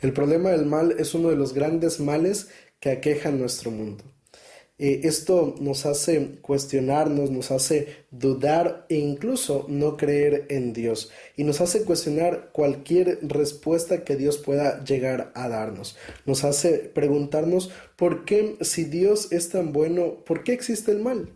El problema del mal es uno de los grandes males que aquejan nuestro mundo. Esto nos hace cuestionarnos, nos hace dudar e incluso no creer en Dios. Y nos hace cuestionar cualquier respuesta que Dios pueda llegar a darnos. Nos hace preguntarnos por qué, si Dios es tan bueno, ¿por qué existe el mal?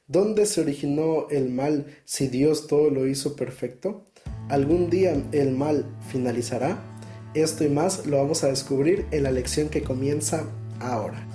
¿Dónde se originó el mal si Dios todo lo hizo perfecto? ¿Algún día el mal finalizará? Esto y más lo vamos a descubrir en la lección que comienza ahora.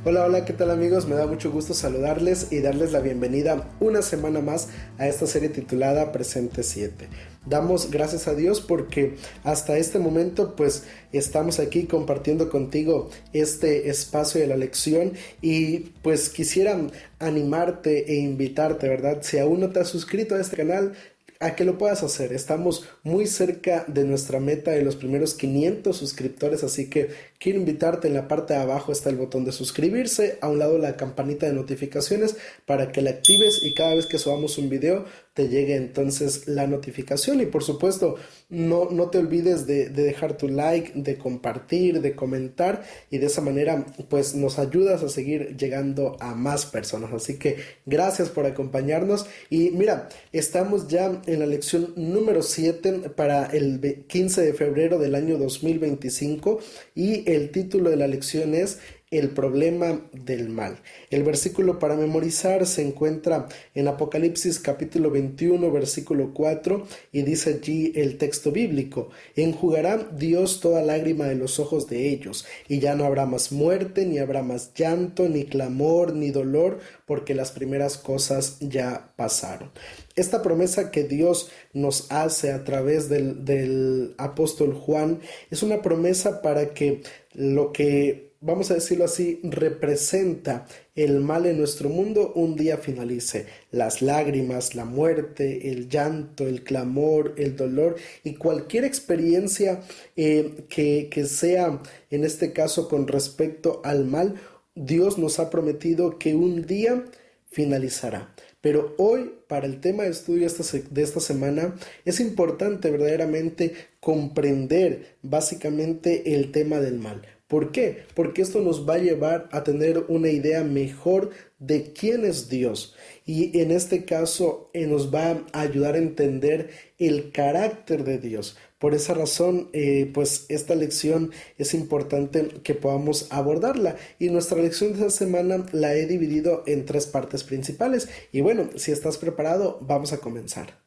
Hola, hola, ¿qué tal amigos? Me da mucho gusto saludarles y darles la bienvenida una semana más a esta serie titulada Presente 7. Damos gracias a Dios porque hasta este momento pues estamos aquí compartiendo contigo este espacio de la lección y pues quisiera animarte e invitarte, ¿verdad? Si aún no te has suscrito a este canal, a que lo puedas hacer. Estamos muy cerca de nuestra meta de los primeros 500 suscriptores, así que quiero invitarte. En la parte de abajo está el botón de suscribirse, a un lado la campanita de notificaciones para que la actives y cada vez que subamos un video te llegue entonces la notificación. Y por supuesto no te olvides de dejar tu like, de compartir, de comentar, y de esa manera pues nos ayudas a seguir llegando a más personas. Así que gracias por acompañarnos y mira, estamos ya en la lección número 7 para el 15 de febrero del año 2025 y el título de la lección es el problema del mal. El versículo para memorizar se encuentra en Apocalipsis capítulo 21 versículo 4 y dice allí el texto bíblico: enjugará Dios toda lágrima de los ojos de ellos, y ya no habrá más muerte, ni habrá más llanto, ni clamor, ni dolor, porque las primeras cosas ya pasaron. Esta promesa que Dios nos hace a través del apóstol Juan es una promesa para que lo que, vamos a decirlo así, representa el mal en nuestro mundo un día finalice. Las lágrimas, la muerte, el llanto, el clamor, el dolor y cualquier experiencia que sea, en este caso con respecto al mal, Dios nos ha prometido que un día finalizará. Pero hoy, para el tema de estudio de esta semana, es importante verdaderamente comprender básicamente el tema del mal. ¿Por qué? Porque esto nos va a llevar a tener una idea mejor de quién es Dios. Y en este caso nos va a ayudar a entender el carácter de Dios. Por esa razón, pues esta lección es importante que podamos abordarla. Y nuestra lección de esta semana la he dividido en 3 partes principales. Y bueno, si estás preparado, vamos a comenzar.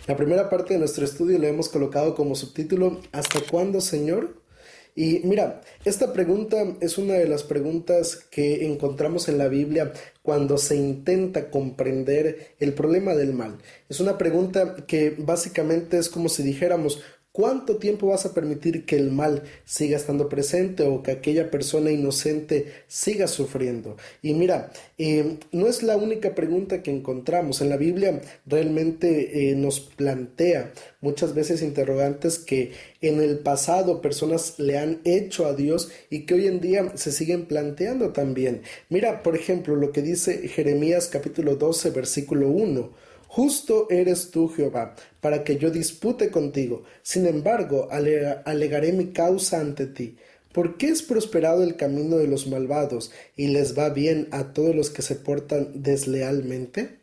La primera parte de nuestro estudio lo hemos colocado como subtítulo: ¿Hasta cuándo, Señor? Y mira, esta pregunta es una de las preguntas que encontramos en la Biblia cuando se intenta comprender el problema del mal. Es una pregunta que básicamente es como si dijéramos: ¿cuánto tiempo vas a permitir que el mal siga estando presente o que aquella persona inocente siga sufriendo? Y mira, no es la única pregunta que encontramos. En la Biblia realmente nos plantea muchas veces interrogantes que en el pasado personas le han hecho a Dios y que hoy en día se siguen planteando también. Mira, por ejemplo, lo que dice Jeremías capítulo 12, versículo 1. Justo eres tú, Jehová, para que yo dispute contigo. Sin embargo, alegaré mi causa ante ti. ¿Por qué es prosperado el camino de los malvados y les va bien a todos los que se portan deslealmente?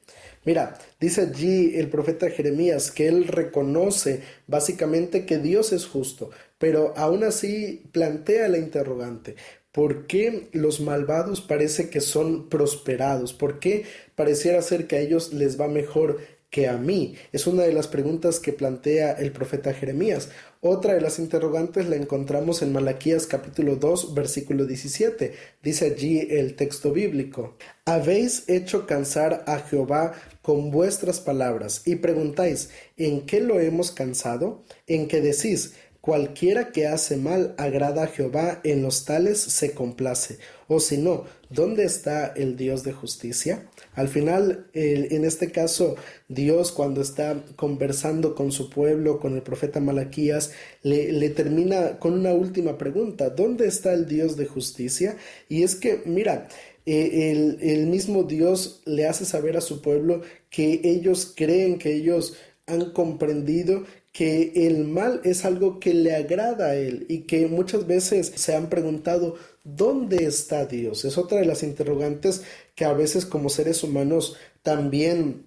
Mira, dice allí el profeta Jeremías que él reconoce básicamente que Dios es justo, pero aún así plantea la interrogante: ¿por qué los malvados parece que son prosperados? ¿Por qué pareciera ser que a ellos les va mejor que a mí? Es una de las preguntas que plantea el profeta Jeremías. Otra de las interrogantes la encontramos en Malaquías capítulo 2, versículo 17. Dice allí el texto bíblico: habéis hecho cansar a Jehová con vuestras palabras y preguntáis: ¿en qué lo hemos cansado? En que decís: cualquiera que hace mal agrada a Jehová, en los tales se complace. O si no, ¿dónde está el Dios de justicia? Al final, en este caso, Dios, cuando está conversando con su pueblo, con el profeta Malaquías, le termina con una última pregunta: ¿dónde está el Dios de justicia? Y es que, mira, el mismo Dios le hace saber a su pueblo que ellos creen, que ellos han comprendido que el mal es algo que le agrada a Él y que muchas veces se han preguntado, ¿dónde está Dios? Es otra de las interrogantes que a veces como seres humanos también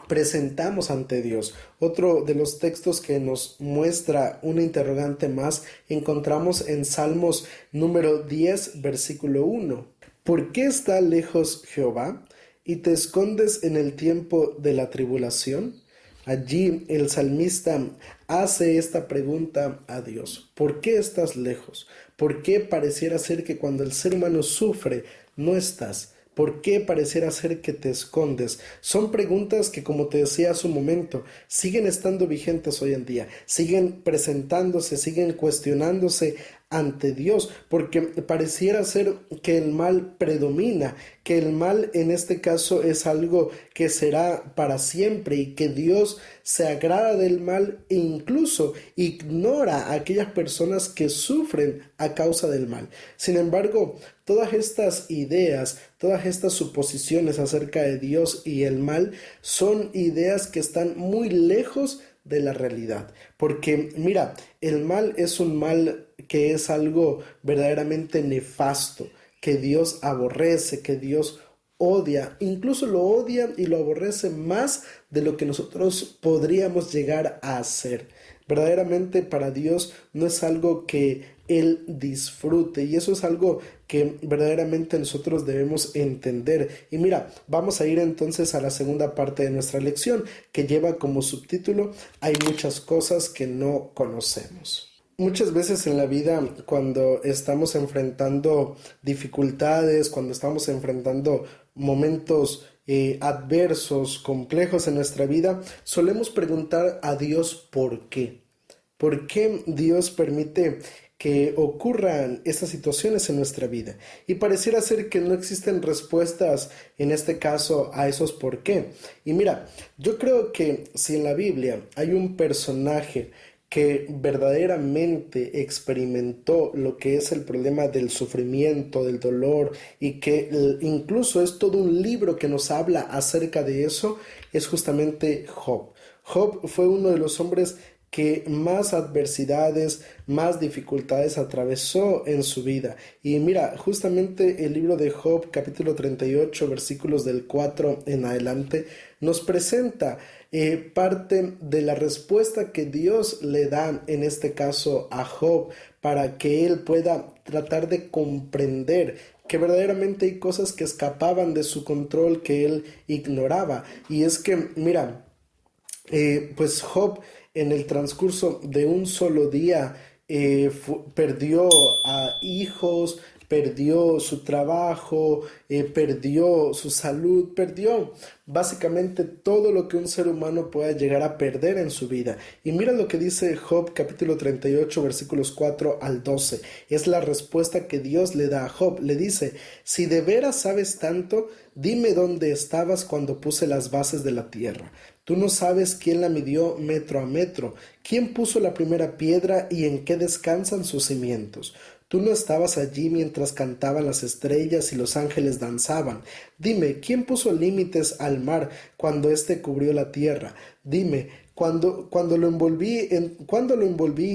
presentamos ante Dios. Otro de los textos que nos muestra una interrogante más encontramos en Salmos número 10, versículo 1. ¿Por qué está lejos Jehová y te escondes en el tiempo de la tribulación? Allí el salmista hace esta pregunta a Dios. ¿Por qué estás lejos? ¿Por qué pareciera ser que cuando el ser humano sufre no estás? ¿Por qué pareciera ser que te escondes? Son preguntas que, como te decía hace un momento, siguen estando vigentes hoy en día, siguen presentándose, siguen cuestionándose ante Dios, porque pareciera ser que el mal predomina, que el mal en este caso es algo que será para siempre y que Dios se agrada del mal e incluso ignora a aquellas personas que sufren a causa del mal. Sin embargo, todas estas ideas, todas estas suposiciones acerca de Dios y el mal son ideas que están muy lejos de la realidad. Porque mira, el mal es un mal que es algo verdaderamente nefasto, que Dios aborrece, que Dios odia, incluso lo odia y lo aborrece más de lo que nosotros podríamos llegar a hacer. Verdaderamente para Dios no es algo que Él disfrute y eso es algo que verdaderamente nosotros debemos entender. Y mira, vamos a ir entonces a la segunda parte de nuestra lección que lleva como subtítulo Hay muchas cosas que no conocemos. Muchas veces en la vida, cuando estamos enfrentando dificultades, cuando estamos enfrentando momentos adversos, complejos en nuestra vida, solemos preguntar a Dios por qué. ¿Por qué Dios permite que ocurran estas situaciones en nuestra vida? Y pareciera ser que no existen respuestas en este caso a esos por qué. Y mira, yo creo que si en la Biblia hay un personaje que verdaderamente experimentó lo que es el problema del sufrimiento, del dolor y que incluso es todo un libro que nos habla acerca de eso, es justamente Job. Job fue uno de los hombres que más adversidades, más dificultades atravesó en su vida. Y mira, justamente el libro de Job, capítulo 38, versículos del 4 en adelante, nos presenta parte de la respuesta que Dios le da, en este caso a Job, para que él pueda tratar de comprender que verdaderamente hay cosas que escapaban de su control, que él ignoraba. Y es que, mira, pues Job en el transcurso de un solo día perdió a hijos, perdió su trabajo, perdió su salud, perdió básicamente todo lo que un ser humano pueda llegar a perder en su vida. Y mira lo que dice Job capítulo 38 versículos 4 al 12. Es la respuesta que Dios le da a Job. Le dice, si de veras sabes tanto, dime dónde estabas cuando puse las bases de la tierra. Tú no sabes quién la midió metro a metro, quién puso la primera piedra y en qué descansan sus cimientos. Tú no estabas allí mientras cantaban las estrellas y los ángeles danzaban. Dime, ¿quién puso límites al mar cuando éste cubrió la tierra? Dime, cuando lo envolví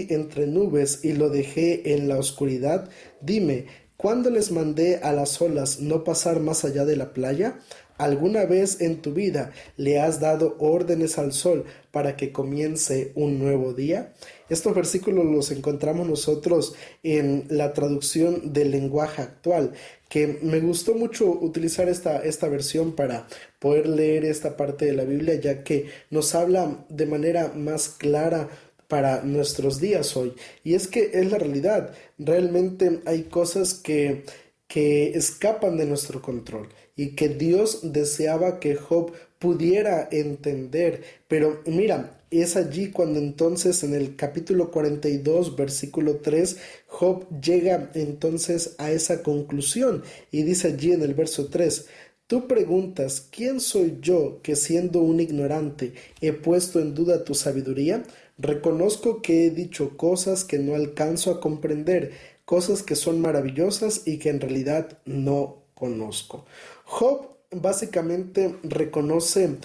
entre nubes y lo dejé en la oscuridad? Dime, ¿cuándo les mandé a las olas no pasar más allá de la playa? ¿Alguna vez en tu vida le has dado órdenes al sol para que comience un nuevo día? Estos versículos los encontramos nosotros en la traducción del lenguaje actual, que me gustó mucho utilizar esta versión para poder leer esta parte de la Biblia, ya que nos habla de manera más clara para nuestros días hoy. Y es que es la realidad, realmente hay cosas que escapan de nuestro control y que Dios deseaba que Job pudiera entender. Pero mira, es allí cuando entonces en el capítulo 42, versículo 3, Job llega entonces a esa conclusión y dice allí en el verso 3, tú preguntas, ¿quién soy yo que siendo un ignorante he puesto en duda tu sabiduría? Reconozco que he dicho cosas que no alcanzo a comprender, cosas que son maravillosas y que en realidad no conozco. Job básicamente reconoce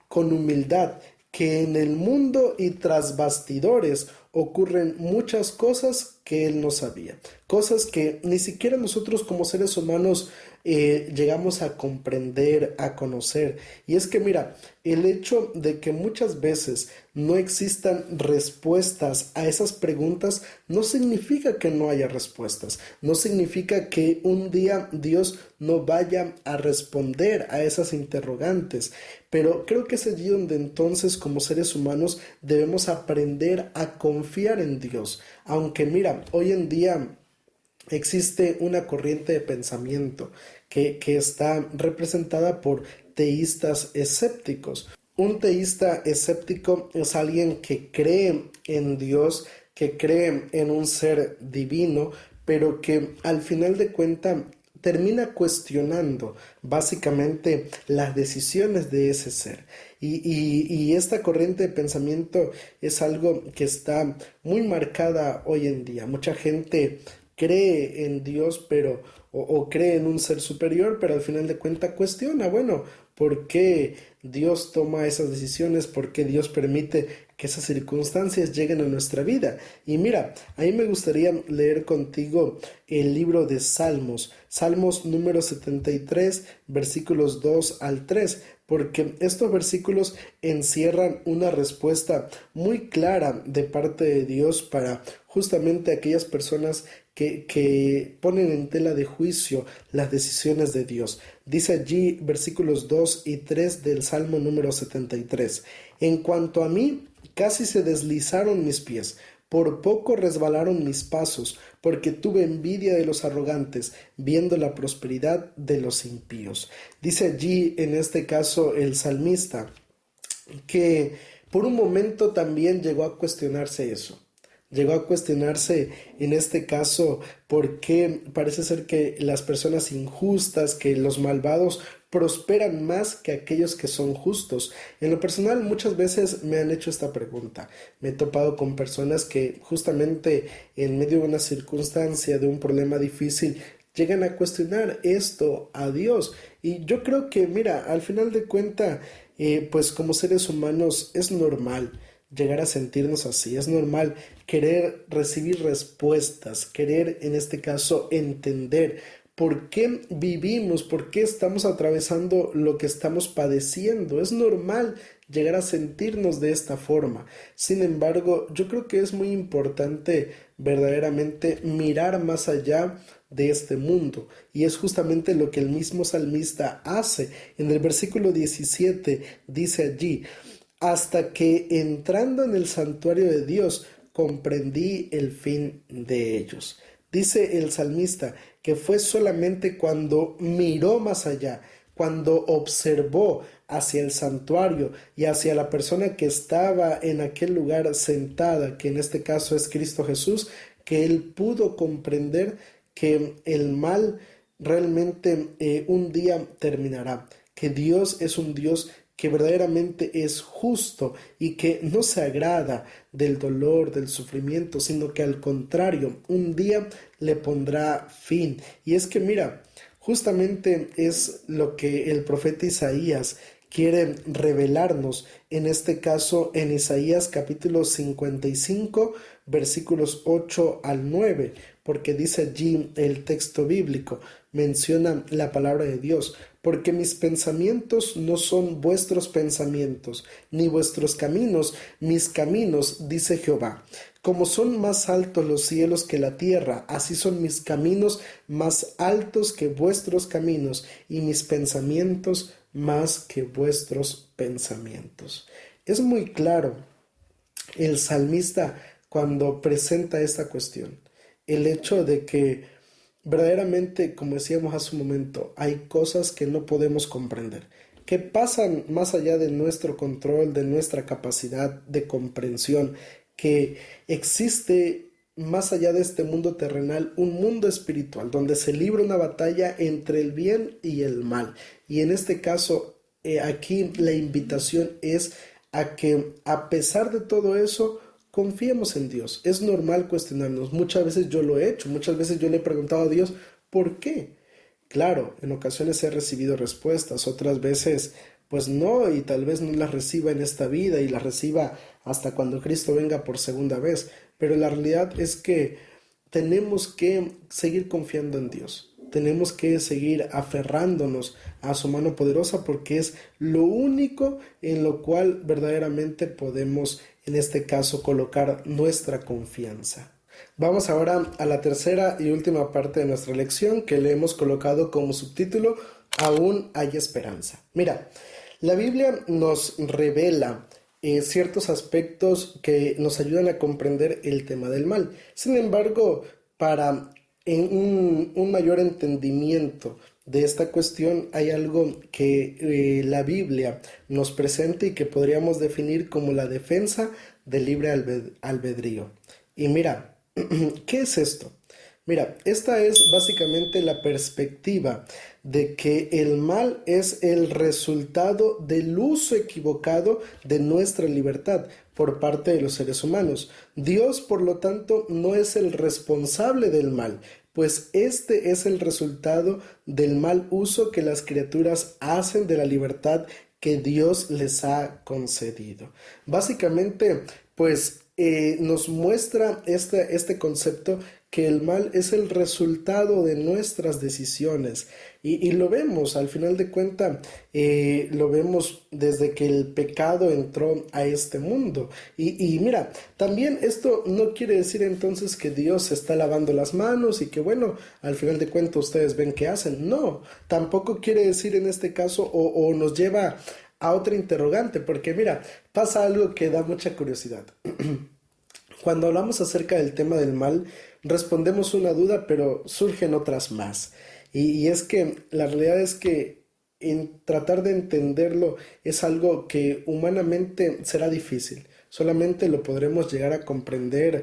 con humildad que en el mundo y tras bastidores ocurren muchas cosas que él no sabía, cosas que ni siquiera nosotros como seres humanos llegamos a comprender, a conocer. Y es que mira, el hecho de que muchas veces no existan respuestas a esas preguntas no significa que no haya respuestas, no significa que un día Dios no vaya a responder a esas interrogantes, pero creo que es allí donde entonces como seres humanos debemos aprender a confiar en Dios. Aunque mira, hoy en día existe una corriente de pensamiento que está representada por teístas escépticos. Un teísta escéptico es alguien que cree en Dios, que cree en un ser divino, pero que al final de cuentas termina cuestionando básicamente las decisiones de ese ser. Y esta corriente de pensamiento es algo que está muy marcada hoy en día. Mucha gente cree en Dios, pero o cree en un ser superior, pero al final de cuentas cuestiona, bueno, ¿por qué Dios toma esas decisiones? ¿Por qué Dios permite que esas circunstancias lleguen a nuestra vida? Y mira, a mí me gustaría leer contigo el libro de Salmos, Salmos número 73, versículos 2 al 3, porque estos versículos encierran una respuesta muy clara de parte de Dios para justamente aquellas personas que ponen en tela de juicio las decisiones de Dios. Dice allí versículos 2 y 3 del Salmo número 73. En cuanto a mí, casi se deslizaron mis pies, por poco resbalaron mis pasos, porque tuve envidia de los arrogantes, viendo la prosperidad de los impíos. Dice allí, en este caso, el salmista, que por un momento también llegó a cuestionarse eso. Llegó a cuestionarse en este caso por qué parece ser que las personas injustas, que los malvados prosperan más que aquellos que son justos. En lo personal muchas veces me han hecho esta pregunta. Me he topado con personas que justamente en medio de una circunstancia, de un problema difícil, llegan a cuestionar esto a Dios. Y yo creo que, mira, al final de cuentas, pues como seres humanos es normal llegar a sentirnos así. Es normal querer recibir respuestas, querer en este caso entender por qué vivimos, por qué estamos atravesando lo que estamos padeciendo. Es normal llegar a sentirnos de esta forma. Sin embargo, yo creo que es muy importante verdaderamente mirar más allá de este mundo, y es justamente lo que el mismo salmista hace. En el versículo 17 dice allí: hasta que entrando en el santuario de Dios comprendí el fin de ellos. Dice el salmista que fue solamente cuando miró más allá, cuando observó hacia el santuario y hacia la persona que estaba en aquel lugar sentada, que en este caso es Cristo Jesús, que él pudo comprender que el mal realmente un día terminará, que Dios es un Dios que verdaderamente es justo y que no se agrada del dolor, del sufrimiento, sino que al contrario, un día le pondrá fin. Y es que mira, justamente es lo que el profeta Isaías quiere revelarnos, en este caso en Isaías capítulo 55, versículos 8 al 9, porque dice allí el texto bíblico, menciona la palabra de Dios: porque mis pensamientos no son vuestros pensamientos, ni vuestros caminos mis caminos, dice Jehová. Como son más altos los cielos que la tierra, así son mis caminos más altos que vuestros caminos, y mis pensamientos más que vuestros pensamientos. Es muy claro el salmista cuando presenta esta cuestión, el hecho de que verdaderamente, como decíamos hace un momento, hay cosas que no podemos comprender, que pasan más allá de nuestro control, de nuestra capacidad de comprensión, que existe más allá de este mundo terrenal un mundo espiritual donde se libra una batalla entre el bien y el mal. Y en este caso, aquí la invitación es a que a pesar de todo eso, confiemos en Dios. Es normal cuestionarnos. Muchas veces yo lo he hecho, muchas veces yo le he preguntado a Dios, ¿por qué? Claro, en ocasiones he recibido respuestas, otras veces pues no, y tal vez no las reciba en esta vida y las reciba hasta cuando Cristo venga por segunda vez. Pero la realidad es que tenemos que seguir confiando en Dios. Tenemos que seguir aferrándonos a su mano poderosa porque es lo único en lo cual verdaderamente podemos, en este caso, colocar nuestra confianza. Vamos ahora a la tercera y última parte de nuestra lección que le hemos colocado como subtítulo Aún hay esperanza. Mira, la Biblia nos revela ciertos aspectos que nos ayudan a comprender el tema del mal. Sin embargo, para un mayor entendimiento de esta cuestión hay algo que la Biblia nos presenta y que podríamos definir como la defensa del libre albedrío. Y mira, ¿qué es esto? Mira, esta es básicamente la perspectiva de que el mal es el resultado del uso equivocado de nuestra libertad por parte de los seres humanos. Dios, por lo tanto, no es el responsable del mal, pues este es el resultado del mal uso que las criaturas hacen de la libertad que Dios les ha concedido. Básicamente, pues nos muestra este concepto que el mal es el resultado de nuestras decisiones y lo vemos al final de cuentas, lo vemos desde que el pecado entró a este mundo y mira, también esto no quiere decir entonces que Dios se está lavando las manos y que bueno, al final de cuentas ustedes ven qué hacen, no, tampoco quiere decir en este caso o nos lleva a otra interrogante, porque mira, pasa algo que da mucha curiosidad. Cuando hablamos acerca del tema del mal, respondemos una duda, pero surgen otras más. Y es que la realidad es que en tratar de entenderlo es algo que humanamente será difícil. Solamente lo podremos llegar a comprender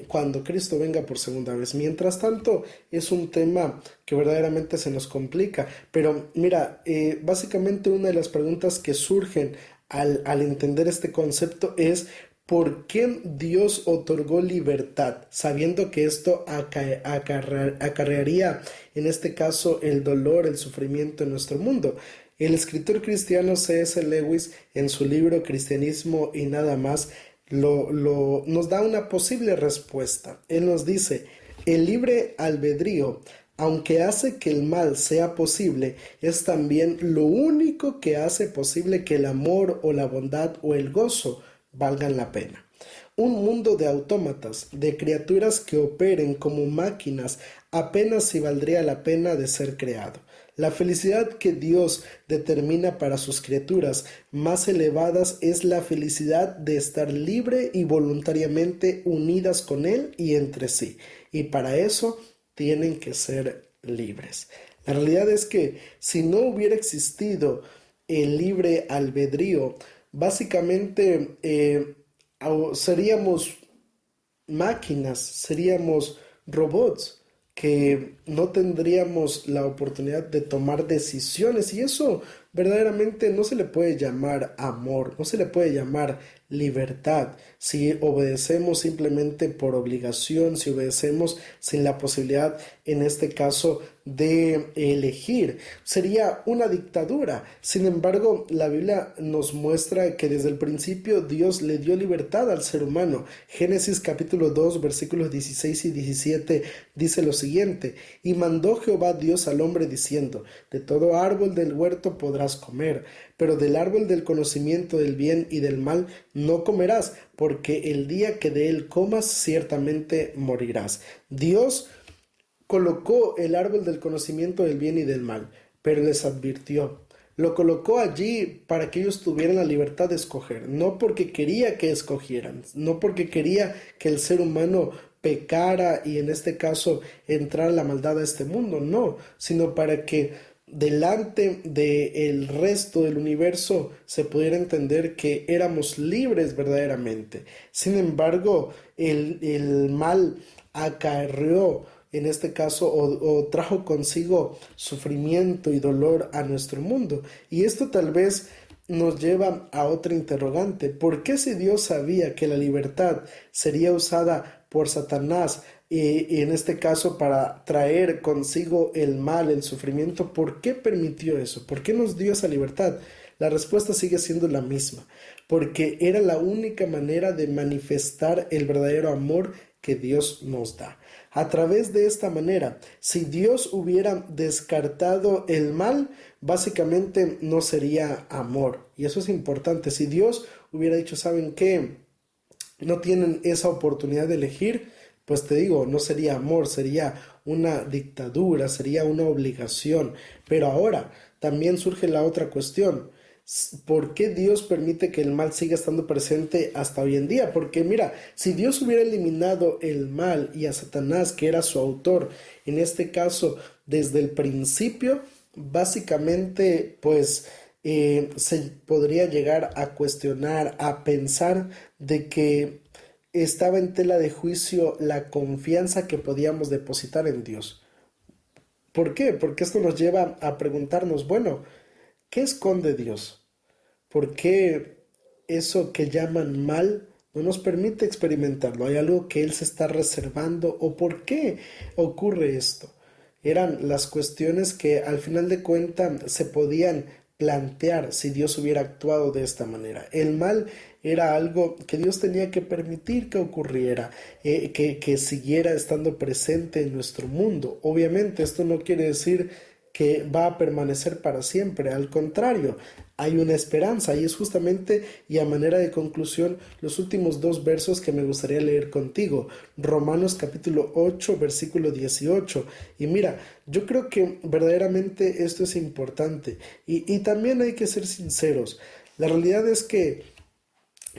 cuando Cristo venga por segunda vez. Mientras tanto, es un tema que verdaderamente se nos complica. Pero mira, básicamente una de las preguntas que surgen al entender este concepto es ¿por qué Dios otorgó libertad, sabiendo que esto acarrearía, en este caso, el dolor, el sufrimiento en nuestro mundo? El escritor cristiano C.S. Lewis, en su libro Cristianismo y nada más, nos da una posible respuesta. Él nos dice, el libre albedrío, aunque hace que el mal sea posible, es también lo único que hace posible que el amor o la bondad o el gozo valgan la pena. Un mundo de autómatas, de criaturas que operen como máquinas, apenas si valdría la pena de ser creado. La felicidad que Dios determina para sus criaturas más elevadas es la felicidad de estar libre y voluntariamente unidas con Él y entre sí. Y para eso tienen que ser libres. La realidad es que si no hubiera existido el libre albedrío, básicamente seríamos máquinas, seríamos robots que no tendríamos la oportunidad de tomar decisiones y eso verdaderamente no se le puede llamar amor, no se le puede llamar libertad si obedecemos simplemente por obligación, si obedecemos sin la posibilidad en este caso de elegir. Sería una dictadura. Sin embargo, la Biblia nos muestra que desde el principio Dios le dio libertad al ser humano. Génesis capítulo 2 versículos 16 y 17 dice lo siguiente: y mandó Jehová Dios al hombre diciendo, de todo árbol del huerto podrás comer, pero del árbol del conocimiento del bien y del mal no comerás, porque el día que de él comas ciertamente morirás. Dios colocó el árbol del conocimiento del bien y del mal, pero les advirtió. Lo colocó allí para que ellos tuvieran la libertad de escoger, no porque quería que escogieran, no porque quería que el ser humano pecara y en este caso entrara la maldad a este mundo, no, sino para que delante del resto del universo se pudiera entender que éramos libres verdaderamente. Sin embargo, el mal acarreó en este caso o trajo consigo sufrimiento y dolor a nuestro mundo. Y esto tal vez nos lleva a otra interrogante. ¿Por qué si Dios sabía que la libertad sería usada por Satanás y en este caso para traer consigo el mal, el sufrimiento, por qué permitió eso? ¿Por qué nos dio esa libertad? La respuesta sigue siendo la misma, porque era la única manera de manifestar el verdadero amor que Dios nos da. A través de esta manera, si Dios hubiera descartado el mal, básicamente no sería amor. Y eso es importante. Si Dios hubiera dicho, ¿saben qué? No tienen esa oportunidad de elegir, pues te digo, no sería amor, sería una dictadura, sería una obligación. Pero ahora también surge la otra cuestión. ¿Por qué Dios permite que el mal siga estando presente hasta hoy en día? Porque mira, si Dios hubiera eliminado el mal y a Satanás, que era su autor, en este caso desde el principio, básicamente pues se podría llegar a cuestionar, a pensar de que estaba en tela de juicio la confianza que podíamos depositar en Dios. ¿Por qué? Porque esto nos lleva a preguntarnos, bueno, ¿qué esconde Dios? ¿Por qué eso que llaman mal no nos permite experimentarlo? ¿Hay algo que Él se está reservando? ¿O por qué ocurre esto? Eran las cuestiones que al final de cuentas se podían plantear si Dios hubiera actuado de esta manera. El mal era algo que Dios tenía que permitir que ocurriera, que siguiera estando presente en nuestro mundo. Obviamente esto no quiere decir que va a permanecer para siempre, al contrario, hay una esperanza y es justamente y a manera de conclusión los últimos dos versos que me gustaría leer contigo, Romanos capítulo 8 versículo 18. Y mira, yo creo que verdaderamente esto es importante y también hay que ser sinceros. La realidad es que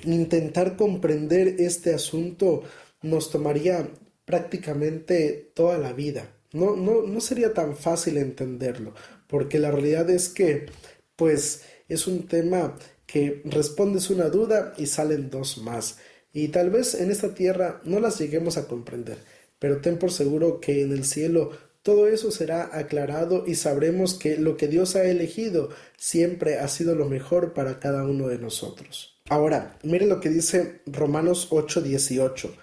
intentar comprender este asunto nos tomaría prácticamente toda la vida. No sería tan fácil entenderlo, porque la realidad es que, pues, es un tema que respondes una duda y salen dos más. Y tal vez en esta tierra no las lleguemos a comprender, pero ten por seguro que en el cielo todo eso será aclarado y sabremos que lo que Dios ha elegido siempre ha sido lo mejor para cada uno de nosotros. Ahora, mire lo que dice Romanos 8:18.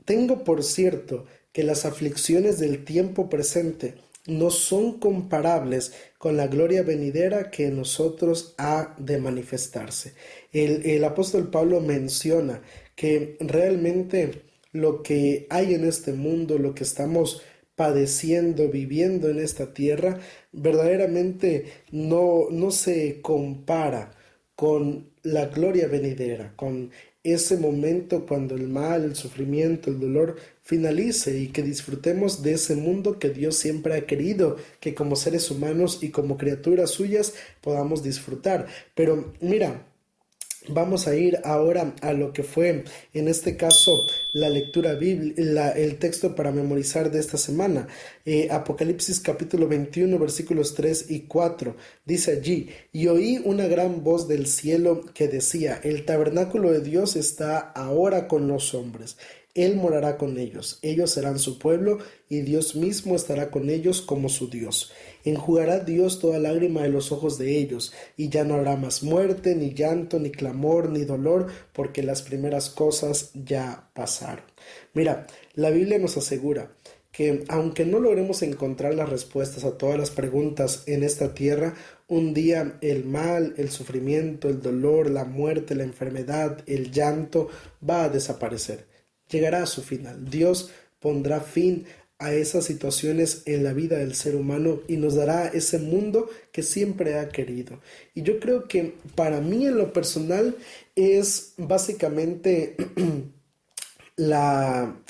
Tengo por cierto que las aflicciones del tiempo presente no son comparables con la gloria venidera que en nosotros ha de manifestarse. El apóstol Pablo menciona que realmente lo que hay en este mundo, lo que estamos padeciendo, viviendo en esta tierra, verdaderamente no se compara con la gloria venidera, con ese momento cuando el mal, el sufrimiento, el dolor finalice y que disfrutemos de ese mundo que Dios siempre ha querido que como seres humanos y como criaturas suyas podamos disfrutar. Pero mira, vamos a ir ahora a lo que fue, en este caso, la lectura bíblica, el texto para memorizar de esta semana. Apocalipsis capítulo 21, versículos 3 y 4. Dice allí, y oí una gran voz del cielo que decía, el tabernáculo de Dios está ahora con los hombres. Él morará con ellos, ellos serán su pueblo y Dios mismo estará con ellos como su Dios. Enjugará Dios toda lágrima de los ojos de ellos, y ya no habrá más muerte, ni llanto, ni clamor, ni dolor, porque las primeras cosas ya pasaron. Mira, la Biblia nos asegura que aunque no logremos encontrar las respuestas a todas las preguntas en esta tierra, un día el mal, el sufrimiento, el dolor, la muerte, la enfermedad, el llanto va a desaparecer. Llegará a su final. Dios pondrá fin a esas situaciones en la vida del ser humano y nos dará ese mundo que siempre ha querido. Y yo creo que para mí en lo personal es básicamente la,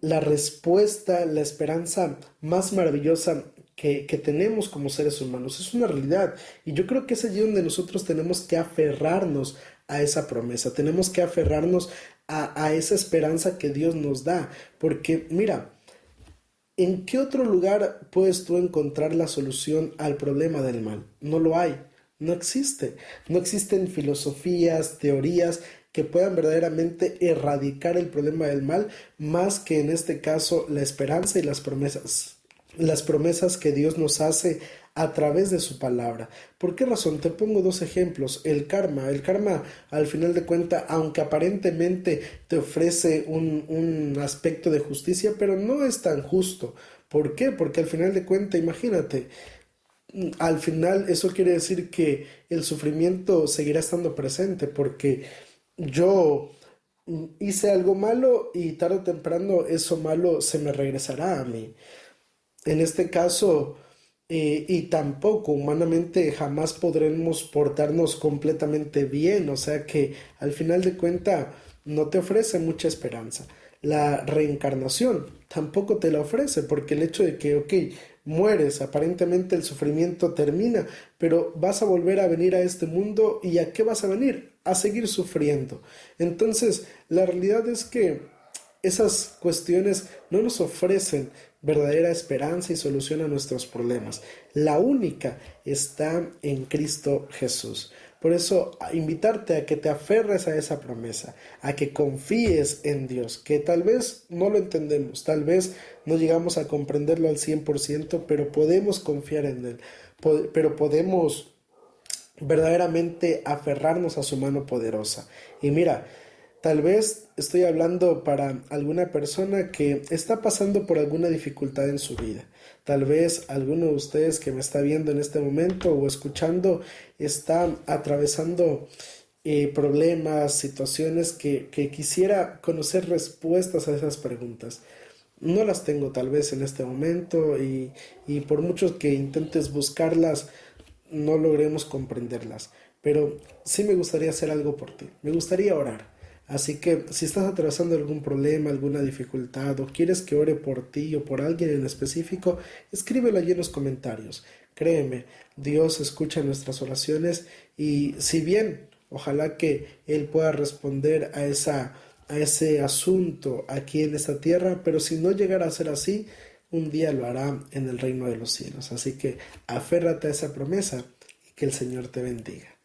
la respuesta, la esperanza más maravillosa que tenemos como seres humanos. Es una realidad. Y yo creo que es allí donde nosotros tenemos que aferrarnos a esa promesa. Tenemos que aferrarnos a esa esperanza que Dios nos da. Porque mira, ¿en qué otro lugar puedes tú encontrar la solución al problema del mal? No lo hay, no existe. No existen filosofías, teorías que puedan verdaderamente erradicar el problema del mal, más que en este caso la esperanza y las promesas. Las promesas que Dios nos hace a través de su palabra. ¿Por qué razón? Te pongo dos ejemplos. El karma al final de cuentas, aunque aparentemente te ofrece un aspecto de justicia, pero no es tan justo. ¿Por qué? Porque al final de cuentas, imagínate, al final eso quiere decir que el sufrimiento seguirá estando presente porque yo hice algo malo y tarde o temprano eso malo se me regresará a mí. En este caso, y tampoco humanamente jamás podremos portarnos completamente bien, o sea que al final de cuenta no te ofrece mucha esperanza. La reencarnación tampoco te la ofrece porque el hecho de que, ok, mueres, aparentemente el sufrimiento termina, pero vas a volver a venir a este mundo y ¿a qué vas a venir? A seguir sufriendo. Entonces, la realidad es que esas cuestiones no nos ofrecen verdadera esperanza y solución a nuestros problemas. La única está en Cristo Jesús. Por eso, invitarte a que te aferres a esa promesa, a que confíes en Dios, que tal vez no lo entendemos, tal vez no llegamos a comprenderlo al 100%, pero podemos confiar en Él, pero podemos verdaderamente aferrarnos a su mano poderosa. Y mira, tal vez estoy hablando para alguna persona que está pasando por alguna dificultad en su vida. Tal vez alguno de ustedes que me está viendo en este momento o escuchando está atravesando problemas, situaciones que quisiera conocer respuestas a esas preguntas. No las tengo tal vez en este momento y por mucho que intentes buscarlas, no logremos comprenderlas. Pero sí me gustaría hacer algo por ti. Me gustaría orar. Así que si estás atravesando algún problema, alguna dificultad o quieres que ore por ti o por alguien en específico, escríbelo allí en los comentarios. Créeme, Dios escucha nuestras oraciones y si bien ojalá que Él pueda responder a ese asunto aquí en esta tierra, pero si no llegara a ser así, un día lo hará en el reino de los cielos. Así que aférrate a esa promesa y que el Señor te bendiga.